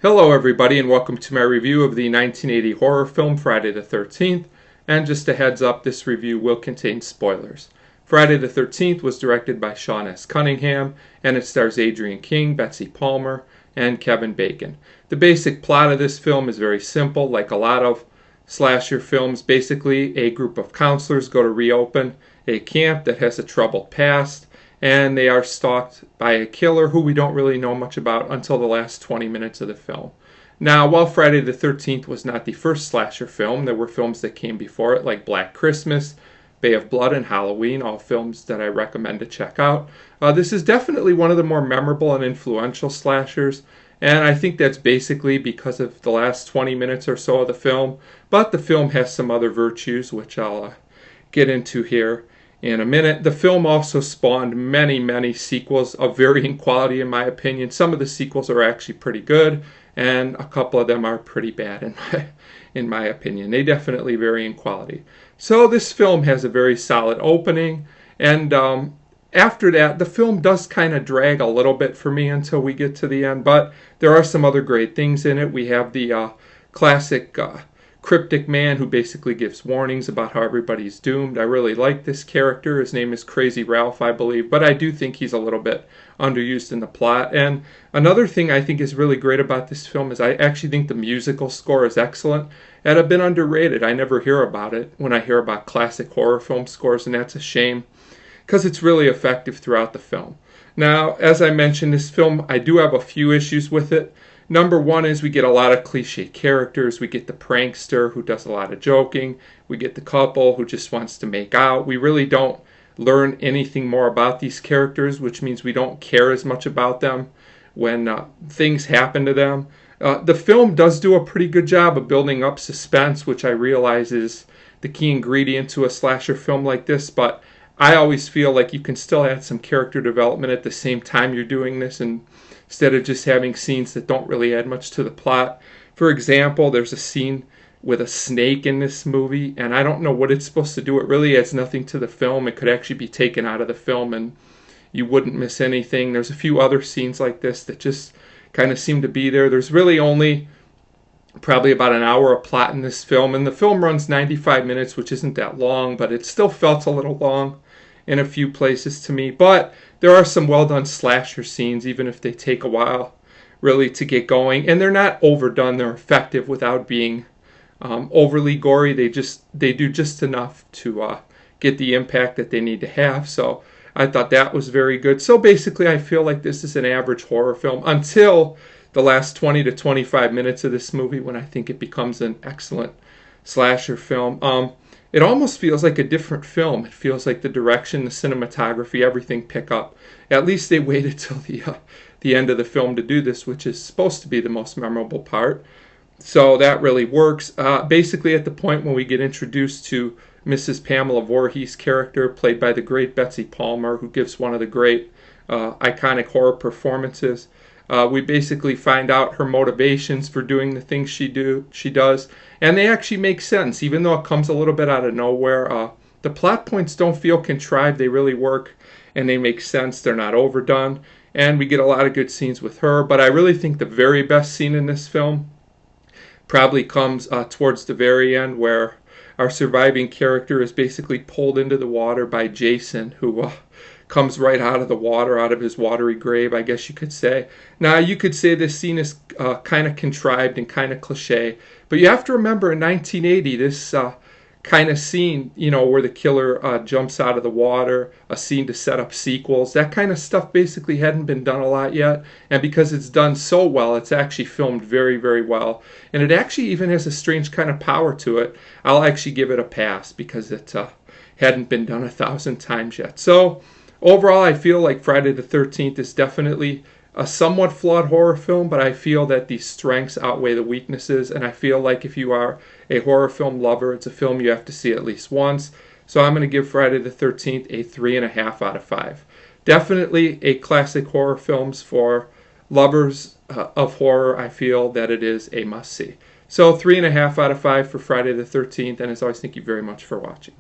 Hello everybody and welcome to my review of the 1980 horror film Friday the 13th, and just a heads up, this review will contain spoilers. Friday the 13th was directed by Sean S. Cunningham, and it stars Adrienne King, Betsy Palmer, and Kevin Bacon. The basic plot of this film is very simple, like a lot of slasher films. Basically, a group of counselors go to reopen a camp that has a troubled past, and they are stalked by a killer who we don't really know much about until the last 20 minutes of the film. Now, while Friday the 13th was not the first slasher film, there were films that came before it, like Black Christmas, Bay of Blood, and Halloween, all films that I recommend to check out. This is definitely one of the more memorable and influential slashers, and I think that's basically because of the last 20 minutes or so of the film, but the film has some other virtues, which I'll get into here in a minute. The film also spawned many sequels of varying quality, in my opinion. Some of the sequels are actually pretty good, and a couple of them are pretty bad in my opinion. They definitely vary in quality. So this film has a very solid opening, and after that, the film does kind of drag a little bit for me until we get to the end, but there are some other great things in it. We have the classic cryptic man who basically gives warnings about how everybody's doomed. I really like this character. His name is Crazy Ralph, I believe, but I do think he's a little bit underused in the plot. And another thing I think is really great about this film is I actually think the musical score is excellent and a bit underrated. I never hear about it when I hear about classic horror film scores, and that's a shame because it's really effective throughout the film. Now, as I mentioned, this film, I do have a few issues with it. Number one is we get a lot of cliche characters. We get the prankster who does a lot of joking. We get the couple who just wants to make out. We really don't learn anything more about these characters, which means we don't care as much about them when things happen to them. The film does do a pretty good job of building up suspense, which I realize is the key ingredient to a slasher film like this, but I always feel like you can still add some character development at the same time you're doing this, and instead of just having scenes that don't really add much to the plot. For example, there's a scene with a snake in this movie, and I don't know what it's supposed to do. It really adds nothing to the film. It could actually be taken out of the film and you wouldn't miss anything. There's a few other scenes like this that just kind of seem to be there. There's really only probably about an hour of plot in this film, and the film runs 95 minutes, which isn't that long, but it still felt a little long in a few places to me. But there are some well done slasher scenes, even if they take a while really to get going, and they're not overdone. They're effective without being overly gory. They do just enough to get the impact that they need to have. So I thought that was very good. So basically I feel like this is an average horror film until the last 20 to 25 minutes of this movie, when I think it becomes an excellent slasher film. It almost feels like a different film. It feels like the direction, the cinematography, everything pick up. At least they waited till the end of the film to do this, which is supposed to be the most memorable part. So that really works. Basically at the point when we get introduced to Mrs. Pamela Voorhees' character, played by the great Betsy Palmer, who gives one of the great iconic horror performances. We basically find out her motivations for doing the things she does, and they actually make sense, even though it comes a little bit out of nowhere. The plot points don't feel contrived. They really work, and they make sense. They're not overdone, and we get a lot of good scenes with her. But I really think the very best scene in this film probably comes towards the very end, where our surviving character is basically pulled into the water by Jason, who comes right out of the water, out of his watery grave, I guess you could say. Now, you could say this scene is kind of contrived and kind of cliche, but you have to remember in 1980, this kind of scene, where the killer jumps out of the water, a scene to set up sequels, that kind of stuff basically hadn't been done a lot yet, and because it's done so well, it's actually filmed very well, and it actually even has a strange kind of power to it. I'll actually give it a pass because it hadn't been done 1,000 times yet. So overall, I feel like Friday the 13th is definitely a somewhat flawed horror film, but I feel that the strengths outweigh the weaknesses, and I feel like if you are a horror film lover, it's a film you have to see at least once. So I'm going to give Friday the 13th a 3.5 out of 5. Definitely a classic horror films for lovers of horror. I feel that it is a must-see. So 3.5 out of 5 for Friday the 13th, and as always, thank you very much for watching.